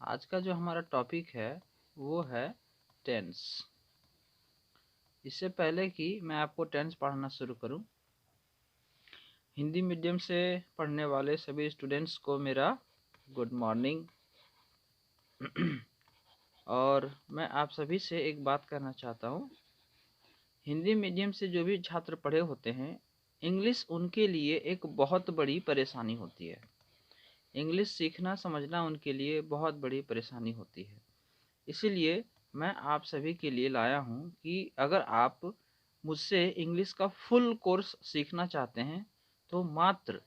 आज का जो हमारा टॉपिक है वो है टेंस। इससे पहले कि मैं आपको टेंस पढ़ाना शुरू करूं, हिंदी मीडियम से पढ़ने वाले सभी स्टूडेंट्स को मेरा गुड मॉर्निंग। और मैं आप सभी से एक बात करना चाहता हूं, हिंदी मीडियम से जो भी छात्र पढ़े होते हैं, इंग्लिश उनके लिए एक बहुत बड़ी परेशानी होती है। इंग्लिश सीखना समझना उनके लिए बहुत बड़ी परेशानी होती है। इसीलिए मैं आप सभी के लिए लाया हूं कि अगर आप मुझसे इंग्लिश का फुल कोर्स सीखना चाहते हैं तो मात्र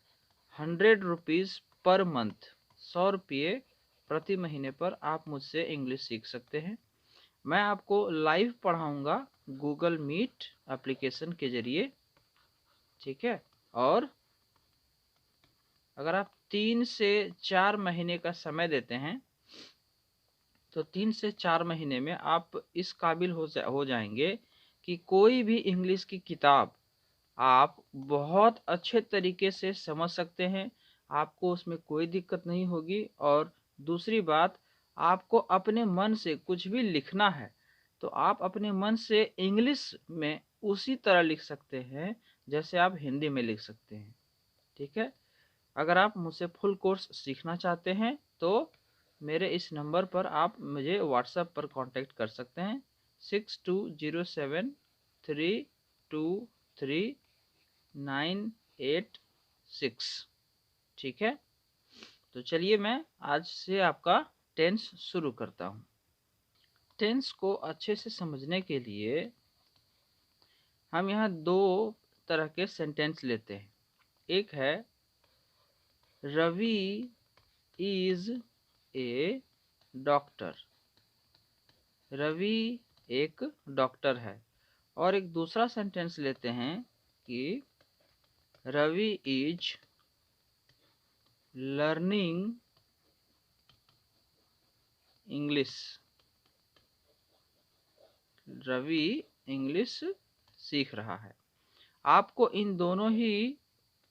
100 रुपीज़ पर मंथ, 100 रुपये प्रति महीने पर आप मुझसे इंग्लिश सीख सकते हैं। मैं आपको लाइव पढ़ाऊंगा गूगल मीट एप्लीकेशन के जरिए, ठीक है। और अगर आप 3 से 4 महीने का समय देते हैं तो 3 से 4 महीने में आप इस काबिल हो जाएंगे कि कोई भी इंग्लिश की किताब आप बहुत अच्छे तरीके से समझ सकते हैं, आपको उसमें कोई दिक्कत नहीं होगी। और दूसरी बात, आपको अपने मन से कुछ भी लिखना है तो आप अपने मन से इंग्लिश में उसी तरह लिख सकते हैं जैसे आप हिंदी में लिख सकते हैं, ठीक है। अगर आप मुझसे फुल कोर्स सीखना चाहते हैं तो मेरे इस नंबर पर आप मुझे व्हाट्सएप पर कांटेक्ट कर सकते हैं, 6207323986, ठीक है। तो चलिए मैं आज से आपका टेंस शुरू करता हूँ। टेंस को अच्छे से समझने के लिए हम यहाँ दो तरह के सेंटेंस लेते हैं। एक है Ravi is a doctor, Ravi एक डॉक्टर है। और एक दूसरा सेंटेंस लेते हैं कि Ravi is learning English, Ravi English सीख रहा है। आपको इन दोनों ही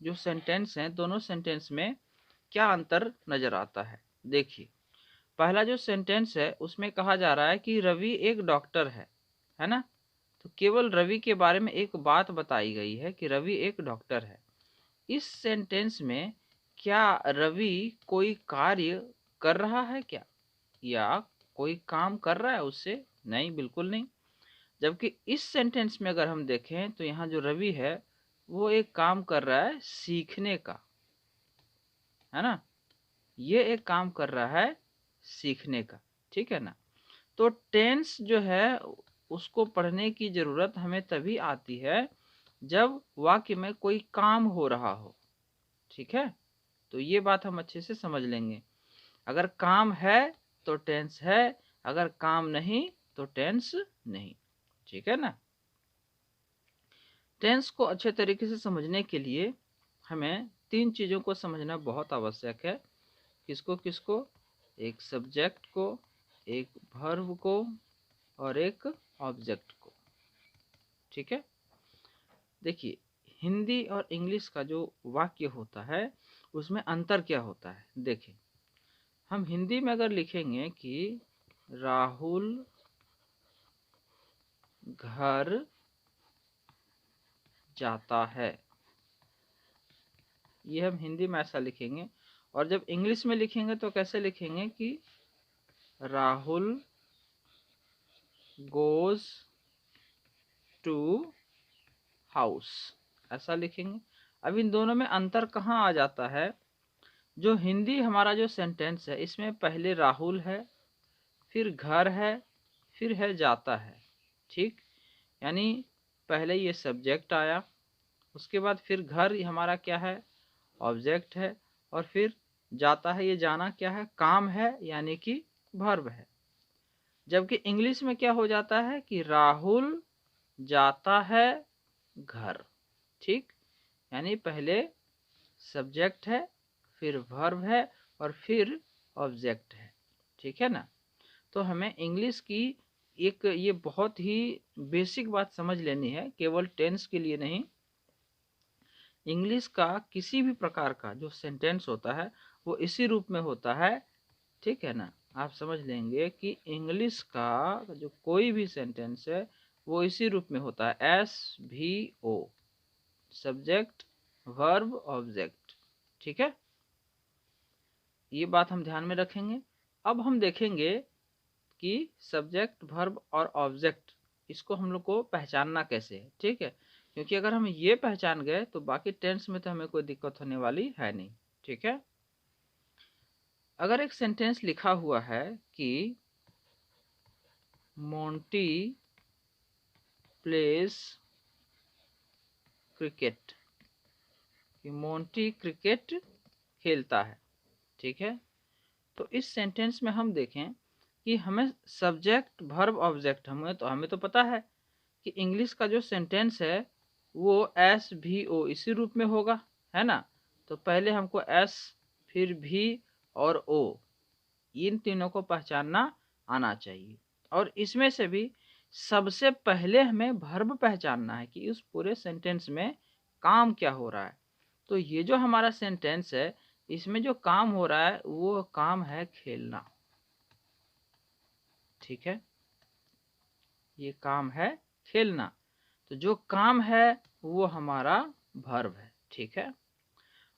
जो सेंटेंस हैं, दोनों सेंटेंस में क्या अंतर नजर आता है? देखिए, पहला जो सेंटेंस है उसमें कहा जा रहा है कि रवि एक डॉक्टर है ना। तो केवल रवि के बारे में एक बात बताई गई है कि रवि एक डॉक्टर है। इस सेंटेंस में क्या रवि कोई कार्य कर रहा है क्या, या कोई काम कर रहा है उससे? नहीं, बिल्कुल नहीं। जबकि इस सेंटेंस में अगर हम देखें तो यहाँ जो रवि है वो एक काम कर रहा है सीखने का, है ना। ये एक काम कर रहा है सीखने का, ठीक है ना। तो टेंस जो है उसको पढ़ने की जरूरत हमें तभी आती है जब वाक्य में कोई काम हो रहा हो, ठीक है। तो ये बात हम अच्छे से समझ लेंगे। अगर काम है तो टेंस है, अगर काम नहीं तो टेंस नहीं, ठीक है ना। टेंस को अच्छे तरीके से समझने के लिए हमें 3 चीज़ों को समझना बहुत आवश्यक है। किसको किसको? एक सब्जेक्ट को, एक वर्ब को और एक ऑब्जेक्ट को, ठीक है। देखिए, हिंदी और इंग्लिश का जो वाक्य होता है उसमें अंतर क्या होता है। देखिए, हम हिंदी में अगर लिखेंगे कि राहुल घर जाता है, ये हम हिंदी में ऐसा लिखेंगे। और जब इंग्लिश में लिखेंगे तो कैसे लिखेंगे कि राहुल गोज टू हाउस, ऐसा लिखेंगे। अब इन दोनों में अंतर कहाँ आ जाता है? जो हिंदी हमारा जो सेंटेंस है इसमें पहले राहुल है, फिर घर है, फिर है जाता है, ठीक। यानी पहले ये सब्जेक्ट आया, उसके बाद फिर घर हमारा क्या है? ऑब्जेक्ट है। और फिर जाता है, ये जाना क्या है? काम है, यानी कि वर्ब है। जबकि इंग्लिश में क्या हो जाता है कि राहुल जाता है घर, ठीक। यानी पहले सब्जेक्ट है, फिर वर्ब है और फिर ऑब्जेक्ट है, ठीक है ना। तो हमें इंग्लिश की एक ये बहुत ही बेसिक बात समझ लेनी है, केवल टेंस के लिए नहीं। इंग्लिश का किसी भी प्रकार का जो सेंटेंस होता है वो इसी रूप में होता है, ठीक है ना। आप समझ लेंगे कि इंग्लिश का जो कोई भी सेंटेंस है वो इसी रूप में होता है, SVO, सब्जेक्ट वर्ब ऑब्जेक्ट। ठीक है, ये बात हम ध्यान में रखेंगे। अब हम देखेंगे कि सब्जेक्ट वर्ब और ऑब्जेक्ट इसको हम लोग को पहचानना कैसे है। ठीक है, क्योंकि अगर हम ये पहचान गए तो बाकी टेंस में तो हमें कोई दिक्कत होने वाली है नहीं। ठीक है, अगर एक सेंटेंस लिखा हुआ है कि मोंटी प्लेस क्रिकेट, कि मोंटी क्रिकेट खेलता है। ठीक है, तो इस सेंटेंस में हम देखें कि हमें सब्जेक्ट वर्ब ऑब्जेक्ट हमें तो पता है कि इंग्लिश का जो सेंटेंस है वो SVO इसी रूप में होगा, है ना। तो पहले हमको S, फिर V और O, इन तीनों को पहचानना आना चाहिए। और इसमें से भी सबसे पहले हमें वर्ब पहचानना है कि उस पूरे सेंटेंस में काम क्या हो रहा है। तो ये जो हमारा सेंटेंस है इसमें जो काम हो रहा है वो काम है खेलना। ठीक है, ये काम है खेलना, तो जो काम है वो हमारा वर्ब है। ठीक है,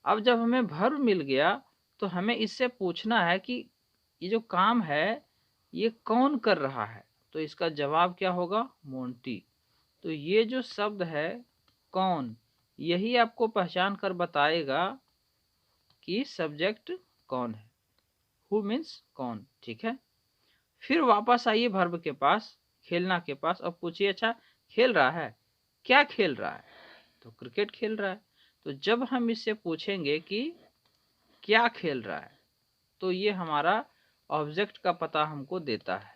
अब जब हमें वर्ब मिल गया तो हमें इससे पूछना है कि ये जो काम है ये कौन कर रहा है। तो इसका जवाब क्या होगा, मोंटी। तो ये जो शब्द है कौन, यही आपको पहचान कर बताएगा कि सब्जेक्ट कौन है। हु मीन्स कौन। ठीक है, फिर वापस आइए वर्ब के पास, खेलना के पास। अब पूछिए अच्छा खेल रहा है, क्या खेल रहा है, तो क्रिकेट खेल रहा है। तो जब हम इससे पूछेंगे कि क्या खेल रहा है तो ये हमारा ऑब्जेक्ट का पता हमको देता है।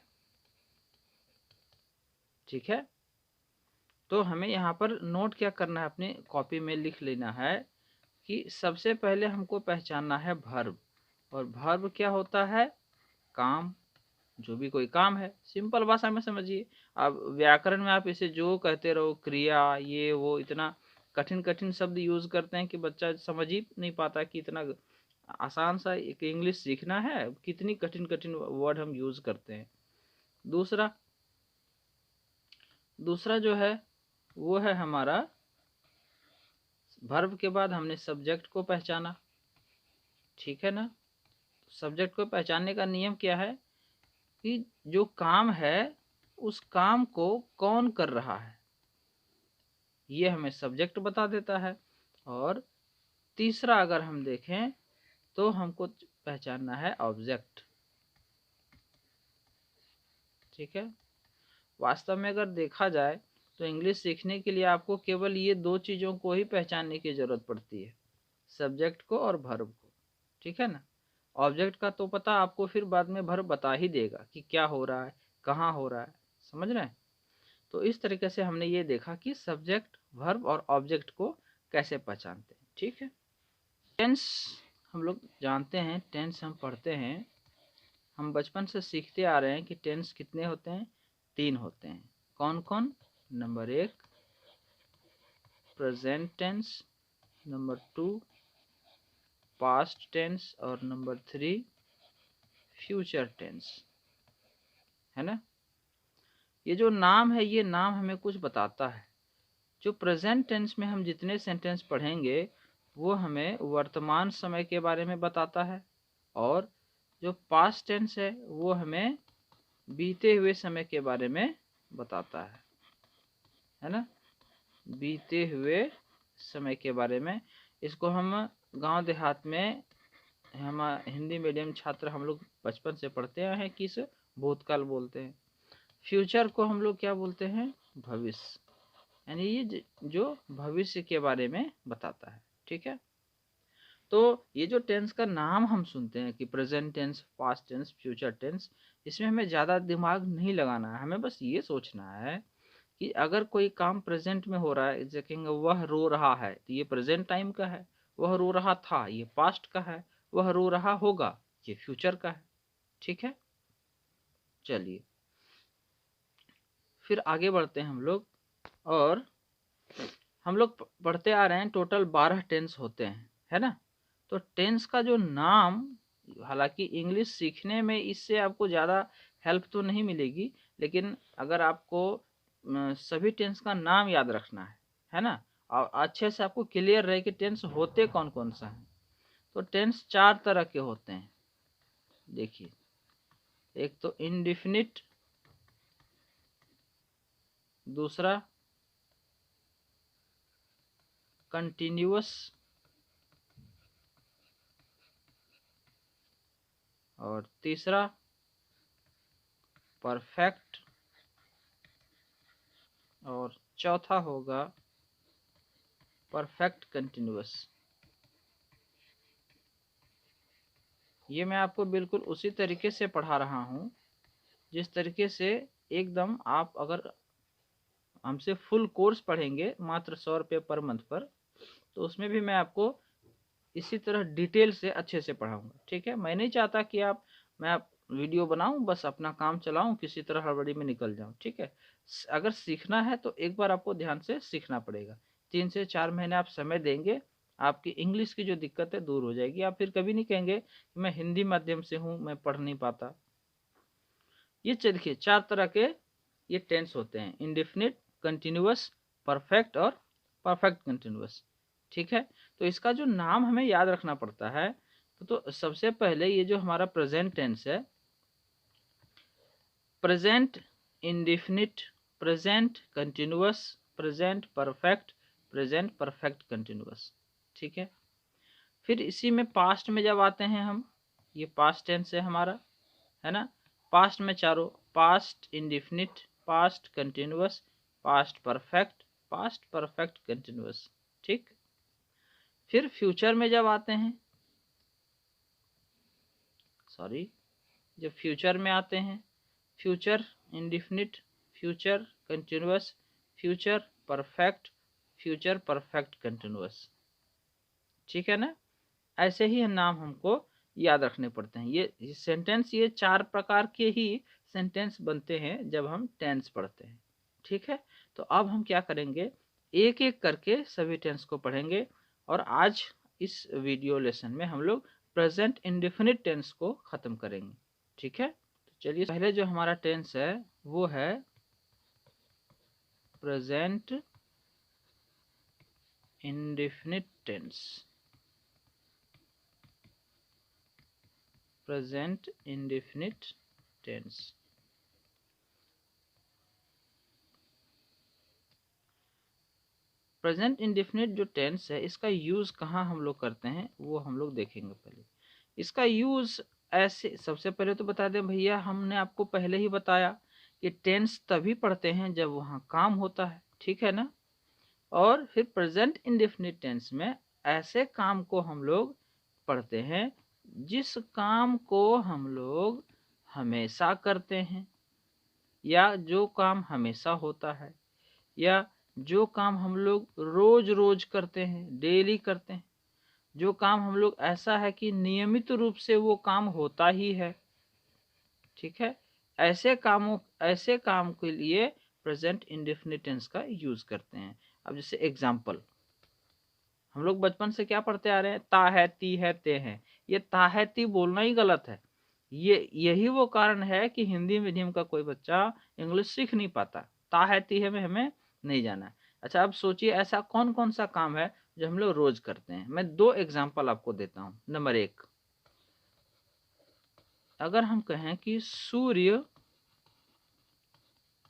ठीक है, तो हमें यहाँ पर नोट क्या करना है, अपने कॉपी में लिख लेना है कि सबसे पहले हमको पहचानना है वर्ब। और वर्ब क्या होता है, काम, जो भी कोई काम है। सिंपल भाषा में समझिए। अब व्याकरण में आप इसे जो कहते रहो, क्रिया, ये वो, इतना कठिन कठिन शब्द यूज करते हैं कि बच्चा समझ ही नहीं पाता कि इतना आसान सा एक इंग्लिश सीखना है, कितनी कठिन कठिन वर्ड हम यूज करते हैं। दूसरा दूसरा जो है वो है हमारा वर्ब के बाद हमने सब्जेक्ट को पहचाना। ठीक है ना, सब्जेक्ट को पहचानने का नियम क्या है कि जो काम है उस काम को कौन कर रहा है ये हमें सब्जेक्ट बता देता है। और तीसरा अगर हम देखें तो हमको पहचानना है ऑब्जेक्ट। ठीक है, वास्तव में अगर देखा जाए तो इंग्लिश सीखने के लिए आपको केवल ये दो चीज़ों को ही पहचानने की ज़रूरत पड़ती है, सब्जेक्ट को और वर्ब को। ठीक है ना, ऑब्जेक्ट का तो पता आपको फिर बाद में वर्ब बता ही देगा कि क्या हो रहा है, कहाँ हो रहा है। समझ रहे हैं। तो इस तरीके से हमने ये देखा कि सब्जेक्ट वर्ब और ऑब्जेक्ट को कैसे पहचानते हैं। ठीक है, टेंस हम लोग जानते हैं, टेंस हम पढ़ते हैं, हम बचपन से सीखते आ रहे हैं कि टेंस कितने होते हैं, 3 होते हैं। कौन कौन, number 1 present tense, number 2 past tense और नंबर 3 फ्यूचर टेंस, है ना। ये जो नाम है ये नाम हमें कुछ बताता है। जो प्रेजेंट टेंस में हम जितने सेंटेंस पढ़ेंगे वो हमें वर्तमान समय के बारे में बताता है, और जो पास्ट टेंस है वो हमें बीते हुए समय के बारे में बताता है ना, बीते हुए समय के बारे में। इसको हम गांव देहात में, हम हिंदी मीडियम छात्र हम लोग बचपन से पढ़ते आए हैं, किस भूतकाल बोलते हैं। फ्यूचर को हम लोग क्या बोलते हैं, भविष्य, यानी ये जो भविष्य के बारे में बताता है। ठीक है, तो ये जो टेंस का नाम हम सुनते हैं कि present tense, past tense, future tense, इसमें हमें ज़्यादा दिमाग नहीं लगाना है। हमें बस ये सोचना है कि अगर कोई काम प्रेजेंट में हो रहा है, जैसे कहेंगे वह रो रहा है, तो ये प्रेजेंट टाइम का है। वह रो रहा था, ये पास्ट का है। वह रो रहा होगा, ये फ्यूचर का है। ठीक है, चलिए फिर आगे बढ़ते हैं हम लोग। और हम लोग पढ़ते आ रहे हैं टोटल 12 टेंस होते हैं, है ना। तो टेंस का जो नाम हालांकि इंग्लिश सीखने में इससे आपको ज़्यादा हेल्प तो नहीं मिलेगी, लेकिन अगर आपको सभी टेंस का नाम याद रखना है ना, और अच्छे से आपको क्लियर रहे कि टेंस होते कौन कौन सा है। तो टेंस 4 तरह के होते हैं। देखिए, एक तो इंडेफिनिट, दूसरा कंटिन्यूअस, और तीसरा परफेक्ट, और चौथा होगा परफेक्ट कंटिन्यूअस। ये मैं आपको बिल्कुल उसी तरीके से पढ़ा रहा हूँ जिस तरीके से एकदम आप अगर हमसे फुल कोर्स पढ़ेंगे मात्र 100 रुपये पर मंथ पर, तो उसमें भी मैं आपको इसी तरह डिटेल से अच्छे से पढ़ाऊंगा। ठीक है, मैं नहीं चाहता कि मैं वीडियो बनाऊं बस अपना काम चलाऊं, किसी तरह हड़बड़ी में निकल जाऊं। ठीक है, अगर सीखना है तो एक बार आपको ध्यान से सीखना पड़ेगा। 3 से 4 महीने आप समय देंगे, आपकी इंग्लिश की जो दिक्कत है दूर हो जाएगी। आप फिर कभी नहीं कहेंगे कि मैं हिंदी माध्यम से हूँ, मैं पढ़ नहीं पाता। ये देखिए 4 तरह के ये टेंस होते हैं, इंडेफिनिट, कंटिन्यूअस, परफेक्ट और परफेक्ट कंटिन्यूअस। ठीक है, तो इसका जो नाम हमें याद रखना पड़ता है, तो सबसे पहले ये जो हमारा प्रेजेंट टेंस है, present indefinite, present continuous, present perfect, present perfect continuous. ठीक है, फिर इसी में पास्ट में जब आते हैं हम, ये पास्ट टेंस है हमारा, है ना। पास्ट में चारों, past indefinite, past continuous, past perfect, past perfect continuous. ठीक, फिर फ्यूचर में जब आते हैं, जब फ्यूचर में आते हैं, future indefinite, future continuous, future perfect, future perfect continuous. ठीक है ना, ऐसे ही नाम हमको याद रखने पड़ते हैं। ये सेंटेंस, ये 4 प्रकार के ही सेंटेंस बनते हैं जब हम टेंस पढ़ते हैं। ठीक है, तो अब हम क्या करेंगे, एक एक करके सभी टेंस को पढ़ेंगे, और आज इस वीडियो लेसन में हम लोग प्रेजेंट इंडेफिनिट टेंस को खत्म करेंगे। ठीक है, तो चलिए पहले जो हमारा टेंस है वो है present indefinite tense. Present indefinite tense. Present indefinite जो टेंस है, इसका यूज कहाँ हम लोग करते हैं वो हम लोग देखेंगे। पहले इसका यूज ऐसे, सबसे पहले तो बता दें भैया, हमने आपको पहले ही बताया कि टेंस तभी पढ़ते हैं जब वहाँ काम होता है। ठीक है ना, और फिर प्रेजेंट इंडेफिनिट टेंस में ऐसे काम को हम लोग पढ़ते हैं जिस काम को हम लोग हमेशा करते हैं, या जो काम हमेशा होता है, या जो काम हम लोग रोज रोज करते हैं, डेली करते हैं, जो काम हम लोग ऐसा है कि नियमित रूप से वो काम होता ही है। ठीक है, ऐसे काम के लिए प्रेजेंट इंडेफिनिट टेंस का यूज करते हैं। अब जैसे एग्जाम्पल, हम लोग बचपन से क्या पढ़ते आ रहे हैं, ता है, ती है, ते है। ये ता है ती बोलना ही गलत है। यही वो कारण है कि हिंदी मीडियम का कोई बच्चा इंग्लिश सीख नहीं पाता। ता है ती है में हमें नहीं जाना है। अच्छा, अब सोचिए ऐसा कौन कौन सा काम है जो हम लोग रोज करते हैं। मैं 2 एग्जाम्पल आपको देता हूं। नंबर 1, अगर हम कहें कि सूर्य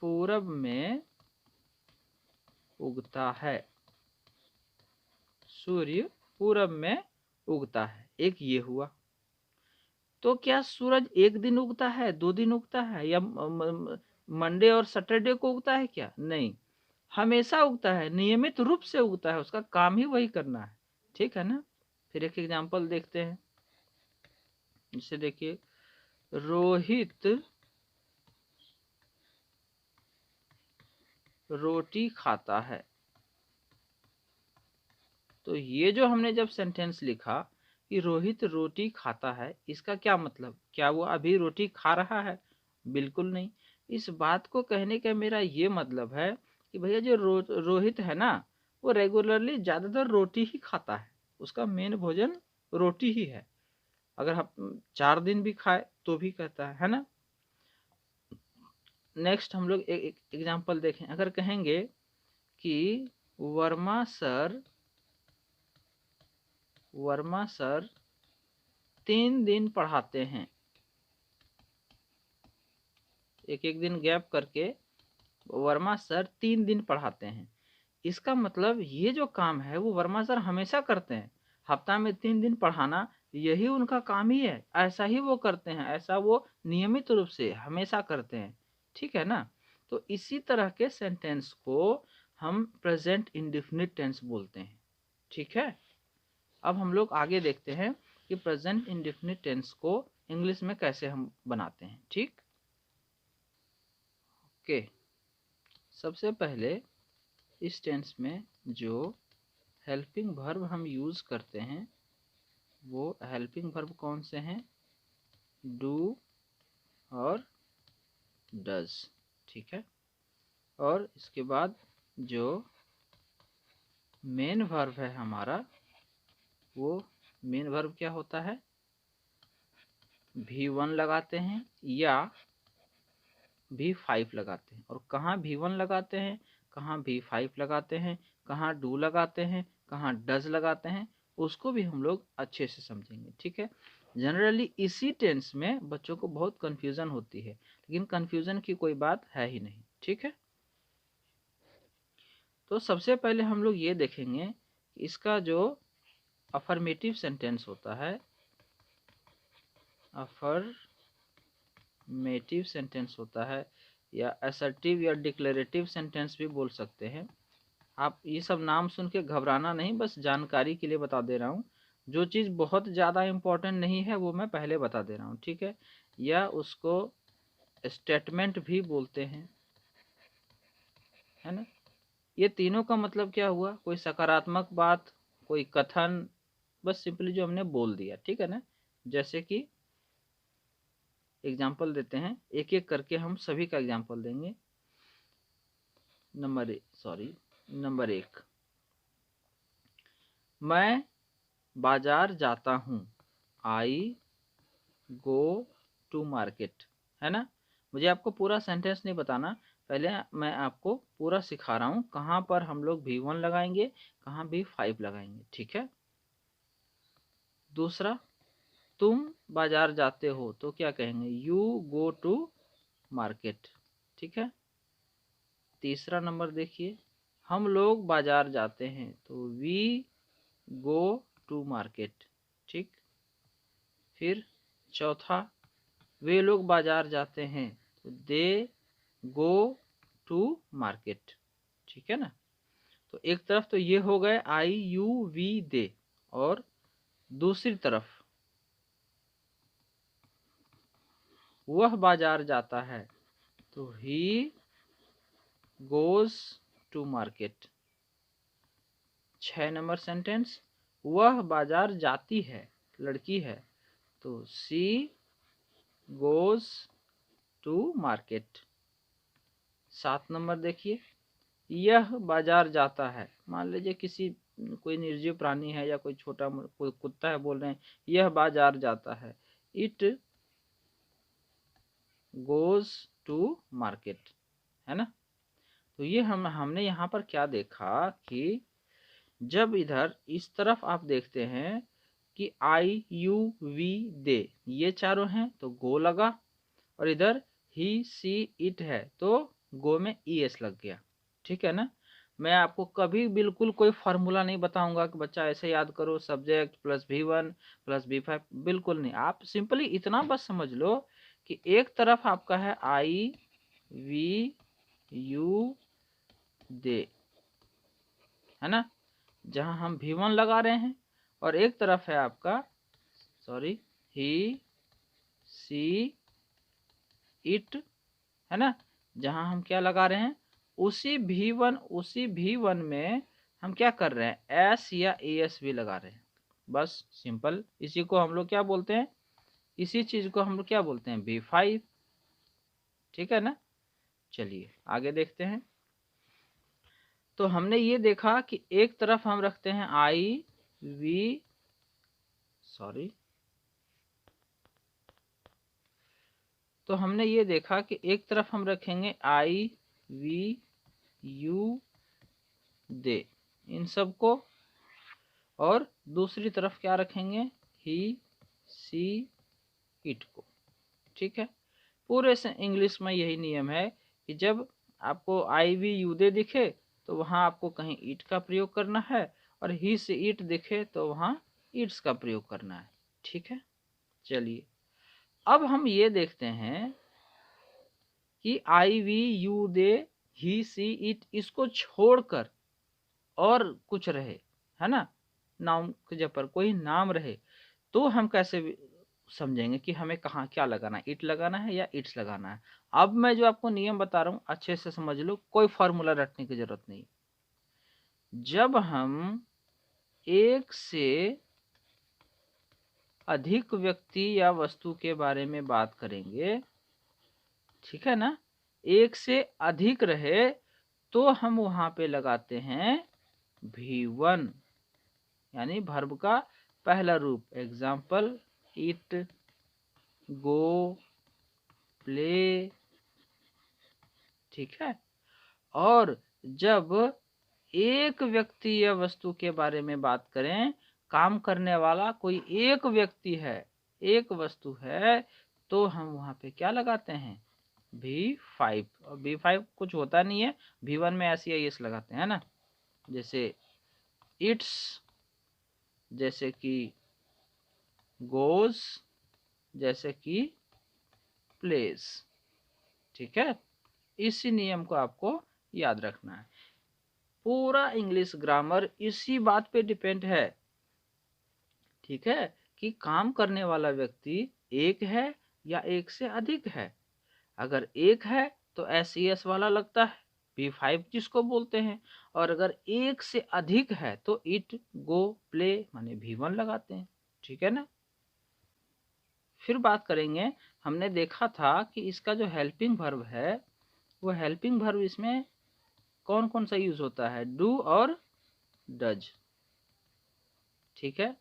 पूरब में उगता है, सूर्य पूरब में उगता है, एक ये हुआ। तो क्या सूरज एक दिन उगता है, 2 दिन उगता है, या मंडे और सैटरडे को उगता है? क्या नहीं, हमेशा उगता है, नियमित रूप से उगता है, उसका काम ही वही करना है। ठीक है ना। फिर एक एग्जांपल देखते हैं, जैसे देखिए, रोहित रोटी खाता है। तो ये जो हमने जब सेंटेंस लिखा कि रोहित रोटी खाता है, इसका क्या मतलब, क्या वो अभी रोटी खा रहा है? बिल्कुल नहीं। इस बात को कहने का मेरा ये मतलब है कि भैया जो रोहित है ना, वो रेगुलरली ज्यादातर रोटी ही खाता है, उसका मेन भोजन रोटी ही है। अगर हम 4 दिन भी खाए तो भी कहता है ना। नेक्स्ट हम लोग एक एग्जाम्पल देखें। अगर कहेंगे कि वर्मा सर 3 दिन पढ़ाते हैं, एक एक दिन गैप करके वर्मा सर 3 दिन पढ़ाते हैं। इसका मतलब ये जो काम है वो वर्मा सर हमेशा करते हैं। हफ्ता में 3 दिन पढ़ाना यही उनका काम ही है, ऐसा ही वो करते हैं, ऐसा वो नियमित रूप से हमेशा करते हैं। ठीक है ना। तो इसी तरह के सेंटेंस को हम प्रेजेंट इंडेफिनिट टेंस बोलते हैं। ठीक है। अब हम लोग आगे देखते हैं कि प्रेजेंट इंडेफिनिट टेंस को इंग्लिश में कैसे हम बनाते हैं। ठीक। ओके। सबसे पहले इस टेंस में जो हेल्पिंग वर्ब हम यूज करते हैं वो हेल्पिंग वर्ब कौन से हैं? डू और डज। ठीक है। और इसके बाद जो मेन वर्ब है हमारा, वो मेन वर्ब क्या होता है? V1 लगाते हैं या V5 लगाते हैं। और कहाँ V1 लगाते हैं, कहाँ V5 लगाते हैं, कहाँ डू लगाते हैं, कहाँ डज लगाते हैं, उसको भी हम लोग अच्छे से समझेंगे। ठीक है। जनरली इसी टेंस में बच्चों को बहुत कंफ्यूजन होती है, लेकिन कंफ्यूजन की कोई बात है ही नहीं। ठीक है। तो सबसे पहले हम लोग ये देखेंगे कि इसका जो अफर्मेटिव सेंटेंस होता है, अफर्मेटिव सेंटेंस होता है या असर्टिव या डिक्लेरेटिव सेंटेंस भी बोल सकते हैं। आप ये सब नाम सुन के घबराना नहीं, बस जानकारी के लिए बता दे रहा हूँ। जो चीज़ बहुत ज़्यादा इम्पोर्टेंट नहीं है वो मैं पहले बता दे रहा हूँ। ठीक है। या उसको स्टेटमेंट भी बोलते हैं, है ना। ये तीनों का मतलब क्या हुआ? कोई सकारात्मक बात, कोई कथन, बस सिंपली जो हमने बोल दिया। ठीक है ना। जैसे कि एग्जाम्पल देते हैं, एक एक करके हम सभी का एग्जाम्पल देंगे। नंबर 1, मैं बाजार जाता हूँ। आई गो टू मार्केट, है ना। मुझे आपको पूरा सेंटेंस नहीं बताना, पहले मैं आपको पूरा सिखा रहा हूँ कहाँ पर हम लोग V1 लगाएंगे, कहाँ V5 लगाएंगे। ठीक है। दूसरा, तुम बाजार जाते हो तो क्या कहेंगे? You go to market. ठीक है। तीसरा नंबर देखिए, हम लोग बाजार जाते हैं तो वी गो टू मार्केट। ठीक। फिर चौथा, वे लोग बाजार जाते हैं तो दे गो टू मार्केट। ठीक है ना। तो एक तरफ तो ये हो गए आई यू वी दे, और दूसरी तरफ वह बाजार जाता है तो he goes to market. 6 number sentence, वह बाजार जाती है, लड़की है, तो she goes to market. 7 number देखिए, यह बाजार जाता है। मान लीजिए किसी कोई निर्जीव प्राणी है या कोई छोटा कोई कुत्ता है, बोल रहे हैं यह बाजार जाता है, इट गोज टू मार्केट, है ना। तो ये हमने यहाँ पर क्या देखा कि जब इधर इस तरफ आप देखते हैं कि आई यू वी दे ये चारों हैं तो गो लगा, और इधर ही सी इट है तो गो में ES लग गया। ठीक है ना। मैं आपको कभी बिल्कुल कोई फार्मूला नहीं बताऊंगा कि बच्चा ऐसे याद करो subject plus V1 plus V5, बिल्कुल नहीं। आप सिंपली इतना बस समझ लो कि एक तरफ आपका है आई वी यू दे, है ना, जहां हम V1 लगा रहे हैं, और एक तरफ है आपका ही सी इट, है ना, जहां हम क्या लगा रहे हैं? उसी V1 में हम क्या कर रहे हैं? S या ES भी लगा रहे हैं। बस सिंपल, इसी को हम लोग क्या बोलते हैं? इसी चीज को हम लोग क्या बोलते हैं? V5। ठीक है ना। चलिए आगे देखते हैं। तो हमने ये देखा कि एक तरफ हम रखते हैं आई वी तो हमने ये देखा कि एक तरफ हम रखेंगे आई वी यू दे इन सब को, और दूसरी तरफ क्या रखेंगे, ही सी इट को। ठीक है, पूरे से इंग्लिश में यही नियम है कि जब आपको आई वी यू दे दिखे तो वहां आपको कहीं इट का प्रयोग करना है, और ही से इट दिखे तो वहां इट्स का प्रयोग करना है। ठीक है, चलिए अब हम ये देखते हैं कि I we you they he she it इसको छोड़कर और कुछ रहे, है ना, नाउन के जब पर कोई नाम रहे तो हम कैसे समझेंगे कि हमें कहाँ क्या लगाना है, इट लगाना है या इट्स लगाना है। अब मैं जो आपको नियम बता रहा हूं अच्छे से समझ लो, कोई फॉर्मूला रटने की जरूरत नहीं। जब हम एक से अधिक व्यक्ति या वस्तु के बारे में बात करेंगे, ठीक है ना, एक से अधिक रहे तो हम वहां पे लगाते हैं V1, यानी वर्ब का पहला रूप। Example, it, go, play. ठीक है, और जब एक व्यक्ति या वस्तु के बारे में बात करें, काम करने वाला कोई एक व्यक्ति है, एक वस्तु है, तो हम वहां पे क्या लगाते हैं, V5। और V5 कुछ होता नहीं है, V1 में ऐसी एस लगाते हैं ना, जैसे इट्स, जैसे कि गोज, जैसे कि प्लेस। ठीक है, इसी नियम को आपको याद रखना है। पूरा इंग्लिश ग्रामर इसी बात पे डिपेंड है, ठीक है, कि काम करने वाला व्यक्ति एक है या एक से अधिक है। अगर एक है तो एस वाला लगता है, V5 जिसको बोलते हैं, और अगर एक से अधिक है तो इट, गो, प्ले माने V1 लगाते हैं। ठीक है ना, फिर बात करेंगे, हमने देखा था कि इसका जो हेल्पिंग वर्ब है, वो हेल्पिंग वर्ब इसमें कौन कौन सा यूज होता है, डू और डज। ठीक है,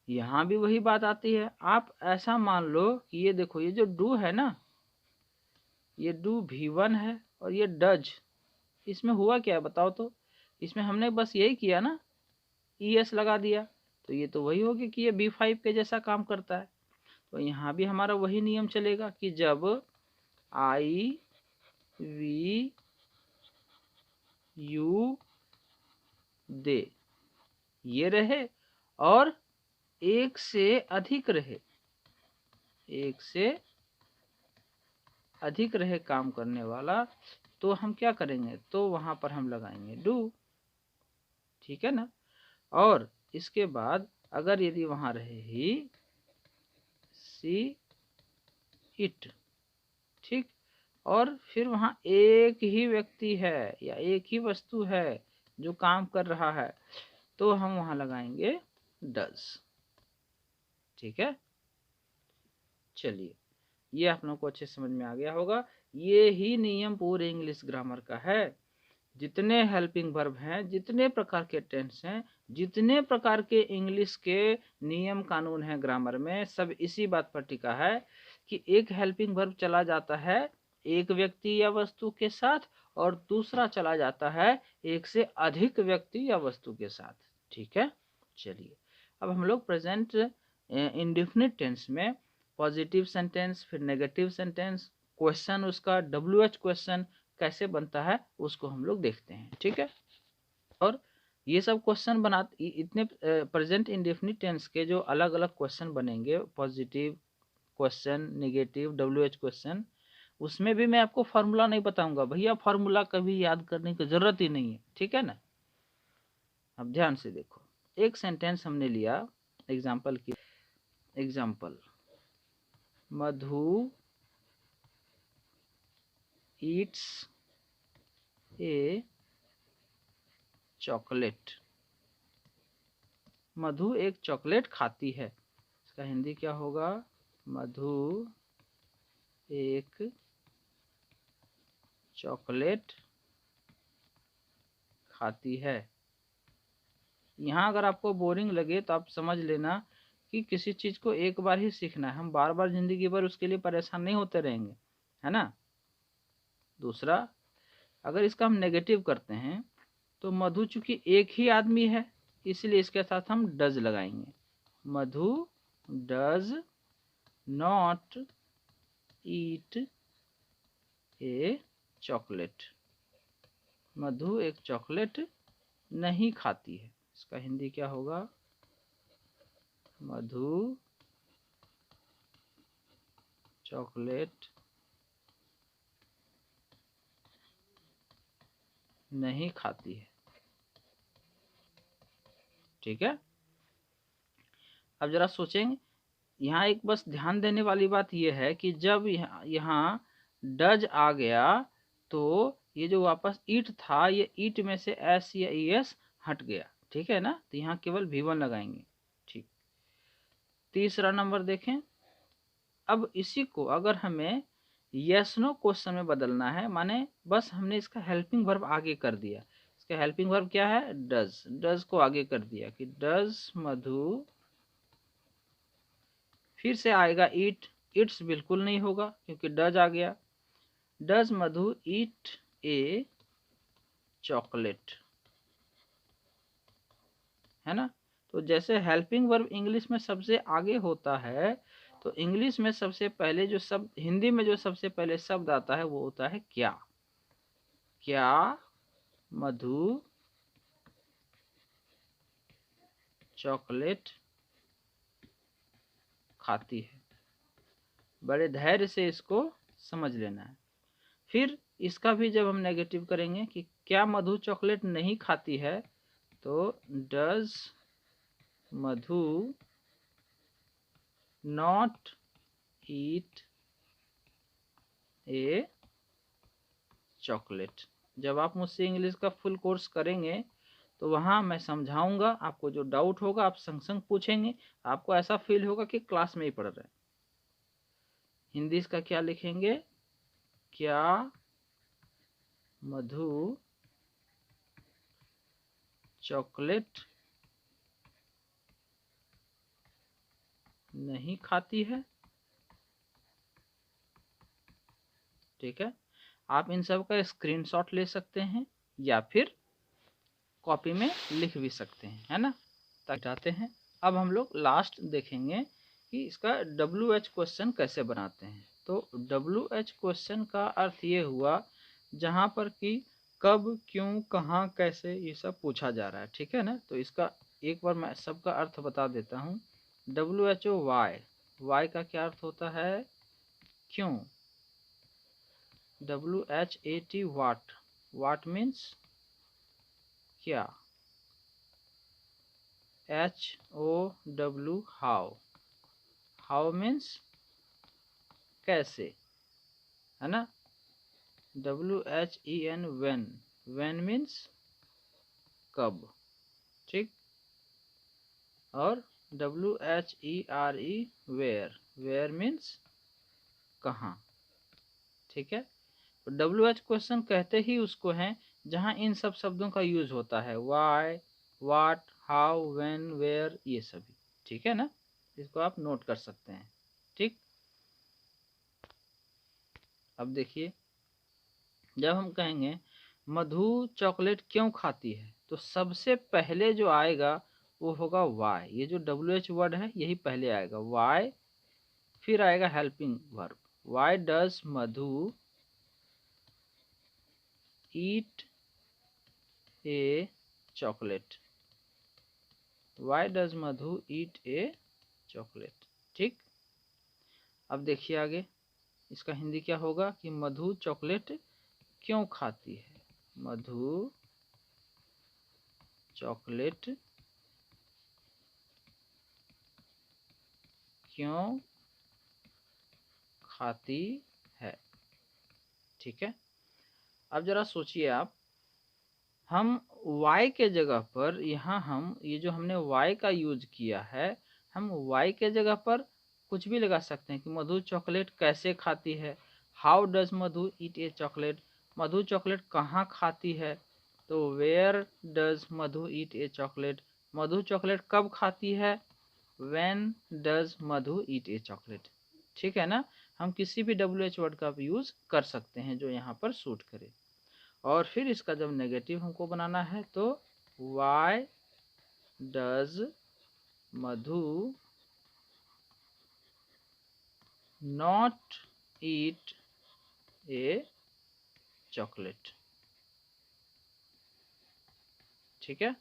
यहां भी वही बात आती है। आप ऐसा मान लो कि ये देखो, ये जो डू है ना, ये डू V1 है, और ये डज, इसमें हुआ क्या है बताओ तो। इसमें हमने बस यही किया ना, ES लगा दिया, तो ये तो वही होगी कि ये V5 के जैसा काम करता है। तो यहाँ भी हमारा वही नियम चलेगा कि जब आई वी यू दे ये रहे और एक से अधिक रहे, एक से अधिक रहे काम करने वाला, तो हम क्या करेंगे, तो वहां पर हम लगाएंगे डू। ठीक है ना, और इसके बाद अगर यदि वहां रहे ही सी इट, ठीक, और फिर वहां एक ही व्यक्ति है या एक ही वस्तु है जो काम कर रहा है, तो हम वहां लगाएंगे डज। ठीक है, चलिए ये आप लोगों को अच्छे समझ में आ गया होगा। ये ही नियम पूरे इंग्लिश ग्रामर का है। जितने हेल्पिंग वर्ब हैं, जितने प्रकार के टेंस हैं, जितने प्रकार के इंग्लिश के नियम कानून हैं ग्रामर में, सब इसी बात पर टिका है कि एक हेल्पिंग वर्ब चला जाता है एक व्यक्ति या वस्तु के साथ, और दूसरा चला जाता है एक से अधिक व्यक्ति या वस्तु के साथ। ठीक है, चलिए अब हम लोग प्रेजेंट इंडेफिनिट टेंस में पॉजिटिव सेंटेंस, फिर नेगेटिव सेंटेंस, क्वेश्चन, उसका WH क्वेश्चन कैसे बनता है उसको हम लोग देखते हैं। ठीक है, और ये सब क्वेश्चन इतने प्रेजेंट इंडेफिनिट टेंस के जो अलग अलग क्वेश्चन बनेंगे, positive question, negative, WH question, उसमें भी मैं आपको फार्मूला नहीं बताऊंगा भैया, फार्मूला कभी याद करने की जरूरत ही नहीं है। ठीक है ना, अब ध्यान से देखो, एक सेंटेंस हमने लिया एग्जाम्पल की, example, Madhu eats a chocolate. Madhu एक चॉकलेट खाती है, इसका हिंदी क्या होगा, मधु एक चॉकलेट खाती है। यहाँ अगर आपको बोरिंग लगे तो आप समझ लेना कि किसी चीज़ को एक बार ही सीखना है, हम बार बार ज़िंदगी भर उसके लिए परेशान नहीं होते रहेंगे, है ना। दूसरा, अगर इसका हम नेगेटिव करते हैं तो मधु चूंकि एक ही आदमी है, इसलिए इसके साथ हम डज लगाएंगे। Madhu does not eat a chocolate. Madhu एक चॉकलेट नहीं खाती है। इसका हिंदी क्या होगा? मधु चॉकलेट नहीं खाती है। ठीक है। अब जरा सोचेंगे, यहाँ एक बस ध्यान देने वाली बात यह है कि जब यहाँ डज आ गया तो ये जो वापस ईट था, ये ईट में से एस या ई एस हट गया। ठीक है ना, तो यहाँ केवल V1 लगाएंगे। ठीक। तीसरा नंबर देखें। अब इसी को अगर हमें यस नो क्वेश्चन में बदलना है, माने बस हमने इसका हेल्पिंग वर्ब आगे कर दिया। इसका हेल्पिंग वर्ब क्या है? डज। डज को आगे कर दिया कि डज मधु, फिर से आएगा ईट। इट्स बिल्कुल नहीं होगा क्योंकि डज आ गया। Does Madhu eat a chocolate, है ना। तो जैसे हेल्पिंग वर्ब इंग्लिश में सबसे आगे होता है, तो इंग्लिश में सबसे पहले जो शब्द, हिंदी में जो सबसे पहले शब्द आता है वो होता है क्या। क्या मधु चॉकलेट खाती है। बड़े धैर्य से इसको समझ लेना है। फिर इसका भी जब हम नेगेटिव करेंगे कि क्या मधु चॉकलेट नहीं खाती है, तो does Madhu not eat a chocolate. जब आप मुझसे इंग्लिश का फुल कोर्स करेंगे तो वहाँ मैं समझाऊंगा, आपको जो डाउट होगा आप संग संग पूछेंगे, आपको ऐसा फील होगा कि क्लास में ही पढ़ रहे हैं। हिंदी इसका क्या लिखेंगे? क्या मधु चॉकलेट नहीं खाती है। ठीक है। आप इन सब का स्क्रीनशॉट ले सकते हैं या फिर कॉपी में लिख भी सकते हैं, है ना। ताकि हैं। अब हम लोग लास्ट देखेंगे कि इसका WH क्वेश्चन कैसे बनाते हैं। तो WH क्वेश्चन का अर्थ ये हुआ जहाँ पर कि कब, क्यों, कहाँ, कैसे, ये सब पूछा जा रहा है। ठीक है ना। तो इसका एक बार मैं सबका अर्थ बता देता हूँ। WHO Y. वाई का क्या अर्थ होता है? क्यों। WHAT what. वाट मीन्स क्या। HOW how. हाउ मीन्स कैसे, है ना। WHEN when. व्हेन मीन्स कब। ठीक। और WHERE वेयर। वेयर मीन्स कहाँ। ठीक है। तो WH क्वेश्चन कहते ही उसको हैं जहाँ इन सब शब्दों का यूज होता है। Why, what, how, when, where, ये सभी। ठीक है ना। इसको आप नोट कर सकते हैं। ठीक। अब देखिए, जब हम कहेंगे मधु चॉकलेट क्यों खाती है, तो सबसे पहले जो आएगा वो होगा वाई। ये जो WH वर्ड है यही पहले आएगा, वाई। फिर आएगा helping verb. Y does Madhu eat a chocolate. Y does Madhu eat a chocolate. ठीक। अब देखिए आगे, इसका हिंदी क्या होगा कि मधु चॉकलेट क्यों खाती है। मधु चॉकलेट क्यों खाती है। ठीक है। अब जरा सोचिए आप, हम y के जगह पर यहाँ हम ये जो हमने y का यूज किया है, हम y के जगह पर कुछ भी लगा सकते हैं कि मधु चॉकलेट कैसे खाती है। How does Madhu eat a chocolate. मधु चॉकलेट कहाँ खाती है। तो where does Madhu eat a chocolate. मधु चॉकलेट कब खाती है। When does Madhu eat a chocolate. ठीक है ना, हम किसी भी WH वर्ड का यूज कर सकते हैं जो यहाँ पर सूट करे। और फिर इसका जब नेगेटिव हमको बनाना है तो why does Madhu not eat a chocolate. ठीक है,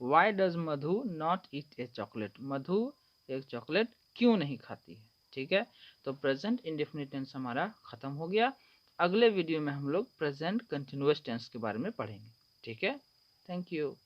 why does Madhu not eat a chocolate, Madhu एक चॉकलेट क्यों नहीं खाती है। ठीक है, तो प्रेजेंट इंडेफिनिट टेंस हमारा खत्म हो गया। अगले वीडियो में हम लोग प्रेजेंट कंटिन्यूअस टेंस के बारे में पढ़ेंगे। ठीक है, थैंक यू।